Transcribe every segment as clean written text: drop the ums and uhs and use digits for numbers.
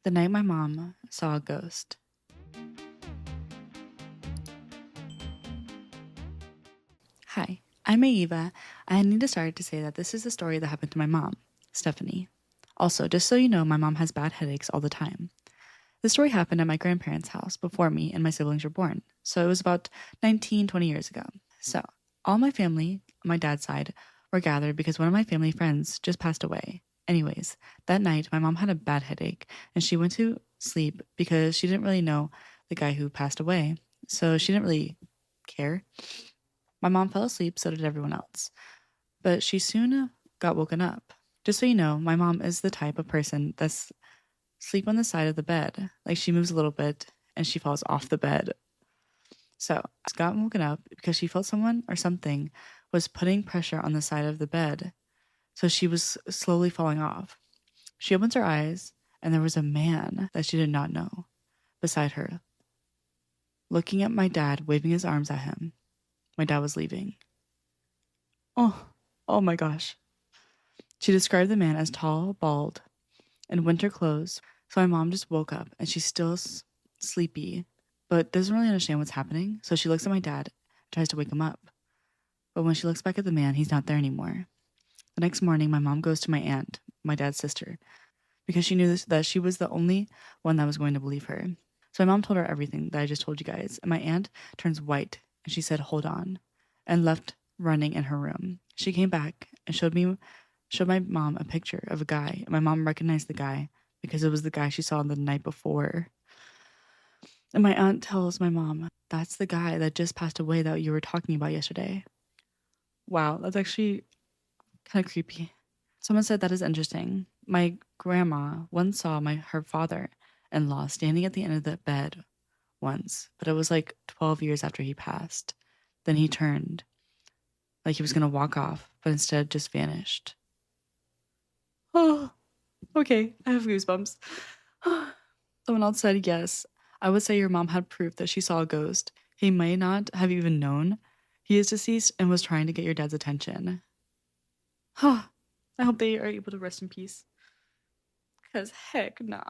The night my mom saw a ghost. Hi, I'm Eva. I need to start to say that this is a story that happened to my mom, Stephanie. Also, just so you know, my mom has bad headaches all the time. The story happened at my grandparents' house before me and my siblings were born, so it was about 19, 20 years ago. So, all my family, on my dad's side, were gathered because one of my family friends just passed away. Anyways, that night, my mom had a bad headache and she went to sleep because she didn't really know the guy who passed away, so she didn't really care. My mom fell asleep, so did everyone else, but she soon got woken up. Just so you know, my mom is the type of person that's sleep on the side of the bed. Like she moves a little bit and she falls off the bed. So she got woken up because she felt someone or something was putting pressure on the side of the bed. So she was slowly falling off. She opens her eyes and there was a man that she did not know beside her, looking at my dad, waving his arms at him. My dad was leaving. Oh, oh my gosh. She described the man as tall, bald, in winter clothes. So my mom just woke up and she's still sleepy, but doesn't really understand what's happening. So she looks at my dad, tries to wake him up. But when she looks back at the man, he's not there anymore. The next morning, my mom goes to my aunt, my dad's sister, because she knew that she was the only one that was going to believe her. So my mom told her everything that I just told you guys, and my aunt turns white and she said, "Hold on," and left running in her room. She came back and showed my mom a picture of a guy. And my mom recognized the guy because it was the guy she saw the night before. And my aunt tells my mom, "That's the guy that just passed away that you were talking about yesterday." Wow, that's actually kind of creepy. Someone said that is interesting. My grandma once saw her father-in-law standing at the end of the bed once, but it was like 12 years after he passed. Then he turned, like he was gonna walk off, but instead just vanished. Oh, okay, I have goosebumps. Someone else said, "Yes, I would say your mom had proof that she saw a ghost. He may not have even known he is deceased and was trying to get your dad's attention." I hope they are able to rest in peace. Because heck nah.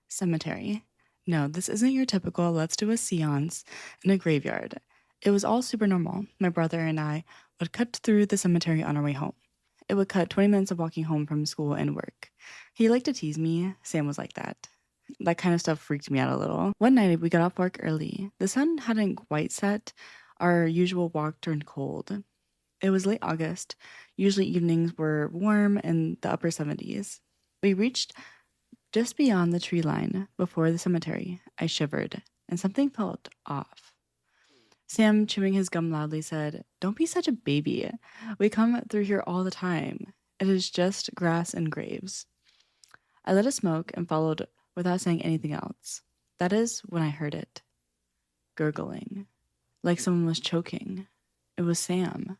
Cemetery. No, this isn't your typical let's do a seance in a graveyard. It was all super normal. My brother and I would cut through the cemetery on our way home. It would cut 20 minutes of walking home from school and work. He liked to tease me. Sam was like that. That kind of stuff freaked me out a little. One night, we got off work early. The sun hadn't quite set. Our usual walk turned cold. It was late August. Usually evenings were warm in the upper 70s. We reached just beyond the tree line before the cemetery. I shivered, and something felt off. Sam, chewing his gum loudly, said, "Don't be such a baby. We come through here all the time. It is just grass and graves." I lit a smoke and followed without saying anything else. That is when I heard it. Gurgling. Like someone was choking. It was Sam.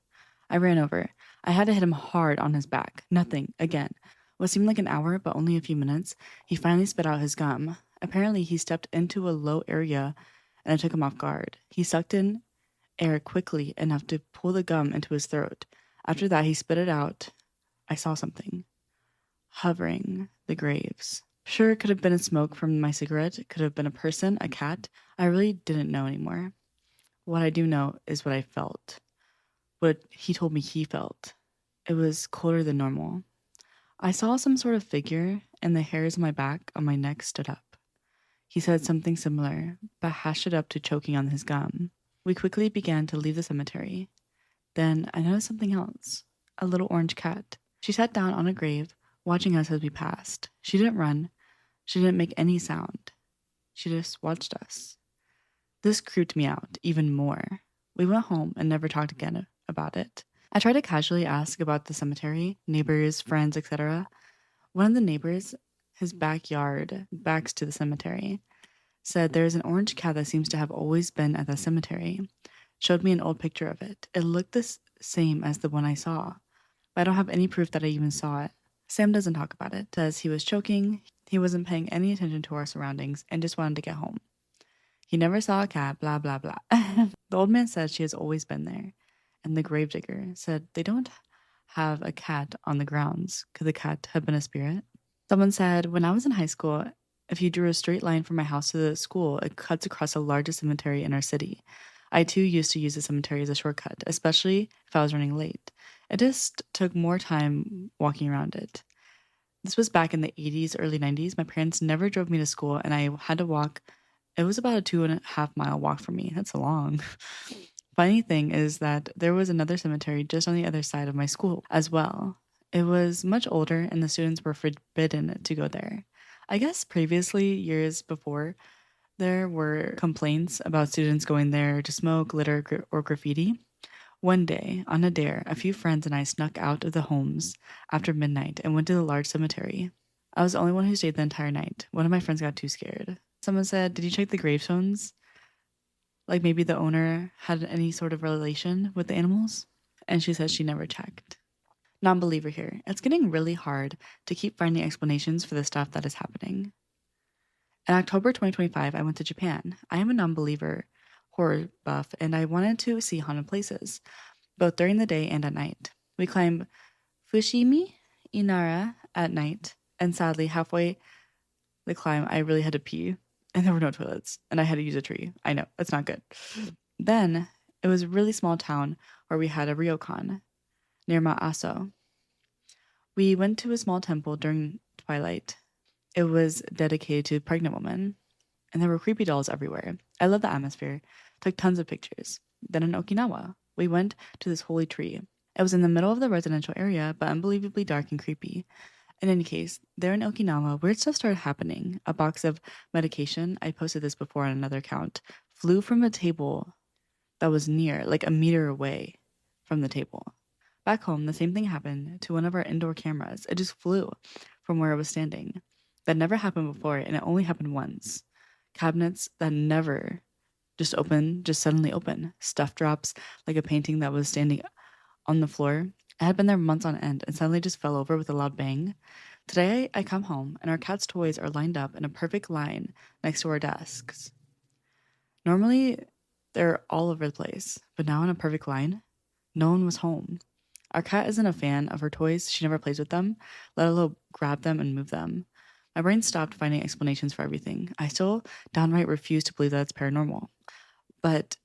I ran over. I had to hit him hard on his back. Nothing. Again. What seemed like an hour, but only a few minutes, he finally spit out his gum. Apparently, he stepped into a low area and I took him off guard. He sucked in air quickly enough to pull the gum into his throat. After that, he spit it out. I saw something. Hovering the graves. Sure, it could have been a smoke from my cigarette. It could have been a person, a cat. I really didn't know anymore. What I do know is what I felt. What he told me he felt. It was colder than normal. I saw some sort of figure, and the hairs on my back, on my neck, stood up. He said something similar, but hashed it up to choking on his gum. We quickly began to leave the cemetery. Then I noticed something else. A little orange cat. She sat down on a grave, watching us as we passed. She didn't run. She didn't make any sound. She just watched us. This creeped me out even more. We went home and never talked again about it. I tried to casually ask about the cemetery, neighbors, friends, etc. One of the neighbors, his backyard backs to the cemetery, said there's an orange cat that seems to have always been at the cemetery. Showed me an old picture of it. It looked the same as the one I saw, but I don't have any proof that I even saw it. Sam doesn't talk about it. Says he was choking, he wasn't paying any attention to our surroundings, and just wanted to get home. He never saw a cat, blah, blah, blah. The old man said she has always been there. And the gravedigger said they don't have a cat on the grounds. Could the cat have been a spirit? Someone said, when I was in high school, If you drew a straight line from my house to the school, it cuts across the largest cemetery in our city. I too used to use the cemetery as a shortcut, especially if I was running late. It just took more time walking around it. This was back in the 80s, early 90s. My parents never drove me to school, and I had to walk. It was about a 2.5 mile walk for me. That's long. Funny thing is that there was another cemetery just on the other side of my school as well. It was much older, and the students were forbidden to go there. I guess previously, years before, there were complaints about students going there to smoke, litter, or graffiti. One day, on a dare, a few friends and I snuck out of the homes after midnight and went to the large cemetery. I was the only one who stayed the entire night. One of my friends got too scared. Someone said, "Did you check the gravestones? Like maybe the owner had any sort of relation with the animals?" And she said she never checked. Non believer here. It's getting really hard to keep finding explanations for the stuff that is happening. In October 2025, I went to Japan. I am a non believer horror buff, and I wanted to see haunted places, both during the day and at night. We climbed Fushimi Inara at night, and sadly, halfway the climb, I really had to pee, and there were no toilets, and I had to use a tree. I know, it's not good. Then, it was a really small town where we had a ryokan near Maaso. We went to a small temple during twilight. It was dedicated to pregnant women, and there were creepy dolls everywhere. I love the atmosphere. Took tons of pictures. Then in Okinawa, we went to this holy tree. It was in the middle of the residential area, but unbelievably dark and creepy. In any case, there in Okinawa, weird stuff started happening. A box of medication, I posted this before on another account, flew from a table that was near, like a meter away from the table. Back home, the same thing happened to one of our indoor cameras. It just flew from where I was standing. That never happened before, and it only happened once. Cabinets that never just suddenly open. Stuff drops, like a painting that was standing on the floor. It had been there months on end and suddenly just fell over with a loud bang. Today, I come home and our cat's toys are lined up in a perfect line next to our desks. Normally, they're all over the place, but now in a perfect line, no one was home. Our cat isn't a fan of her toys. She never plays with them, let alone grab them and move them. My brain stopped finding explanations for everything. I still downright refuse to believe that it's paranormal. But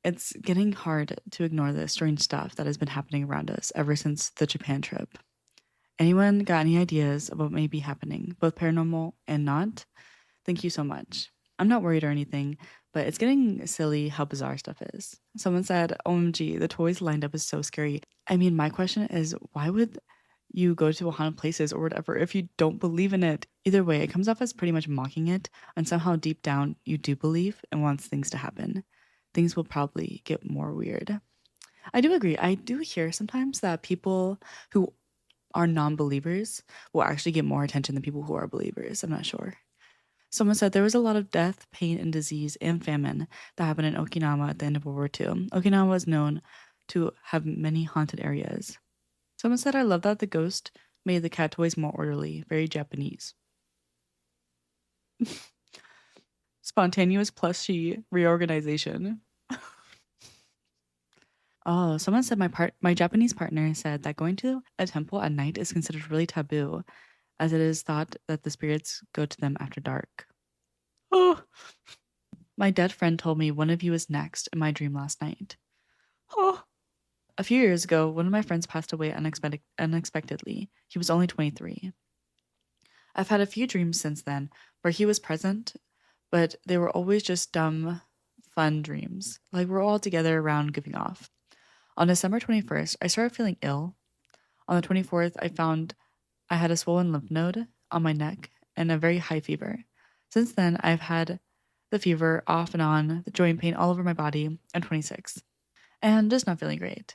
it's getting hard to ignore the strange stuff that has been happening around us ever since the Japan trip. Anyone got any ideas about what may be happening, both paranormal and not? Thank you so much. I'm not worried or anything, but it's getting silly how bizarre stuff is. Someone said, OMG, the toys lined up is so scary. I mean, my question is, why would you go to haunted places or whatever if you don't believe in it? Either way, it comes off as pretty much mocking it, and somehow deep down you do believe and wants things to happen. Things will probably get more weird. I do agree. I do hear sometimes that people who are non believers will actually get more attention than people who are believers. I'm not sure. Someone said there was a lot of death, pain, and disease and famine that happened in Okinawa at the end of World War II. Okinawa is known to have many haunted areas. Someone said, I love that the ghost made the cat toys more orderly, very Japanese. Spontaneous plushie reorganization. Oh, someone said my Japanese partner said that going to a temple at night is considered really taboo, as it is thought that the spirits go to them after dark. Oh, my dead friend told me one of you is next in my dream last night. Oh. A few years ago, one of my friends passed away unexpectedly. He was only 23. I've had a few dreams since then where he was present, but they were always just dumb, fun dreams. Like we're all together around goofing off. On December 21st, I started feeling ill. On the 24th, I found I had a swollen lymph node on my neck and a very high fever. Since then, I've had the fever off and on, the joint pain all over my body. I'm 26 and just not feeling great.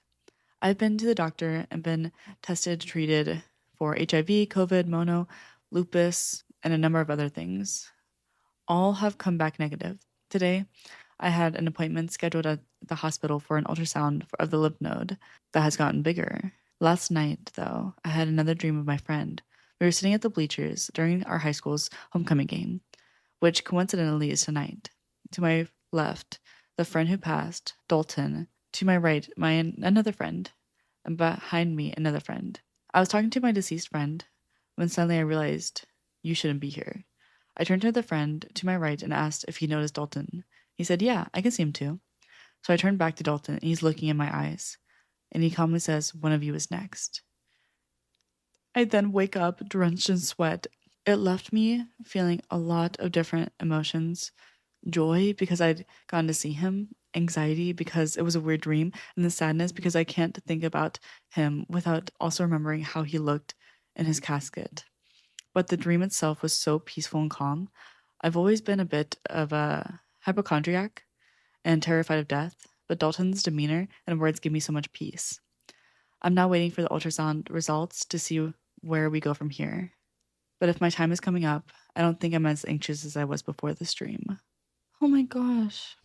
I've been to the doctor and been tested, treated for HIV, COVID, mono, lupus, and a number of other things. All have come back negative. Today, I had an appointment scheduled at the hospital for an ultrasound of the lymph node that has gotten bigger. Last night, though, I had another dream of my friend. We were sitting at the bleachers during our high school's homecoming game, which coincidentally is tonight. To my left, the friend who passed, Dalton. To my right, another friend. And behind me, another friend. I was talking to my deceased friend when suddenly I realized, you shouldn't be here. I turned to the friend to my right and asked if he noticed Dalton. He said, "Yeah, I can see him too." So I turned back to Dalton and he's looking in my eyes. And he calmly says, "One of you is next." I then wake up drenched in sweat. It left me feeling a lot of different emotions: joy because I'd gotten to see him, anxiety because it was a weird dream, and the sadness because I can't think about him without also remembering how he looked in his casket. But the dream itself was so peaceful and calm. I've always been a bit of a hypochondriac and terrified of death, but Dalton's demeanor and words give me so much peace. I'm now waiting for the ultrasound results to see where we go from here. But if my time is coming up, I don't think I'm as anxious as I was before the stream. Oh my gosh.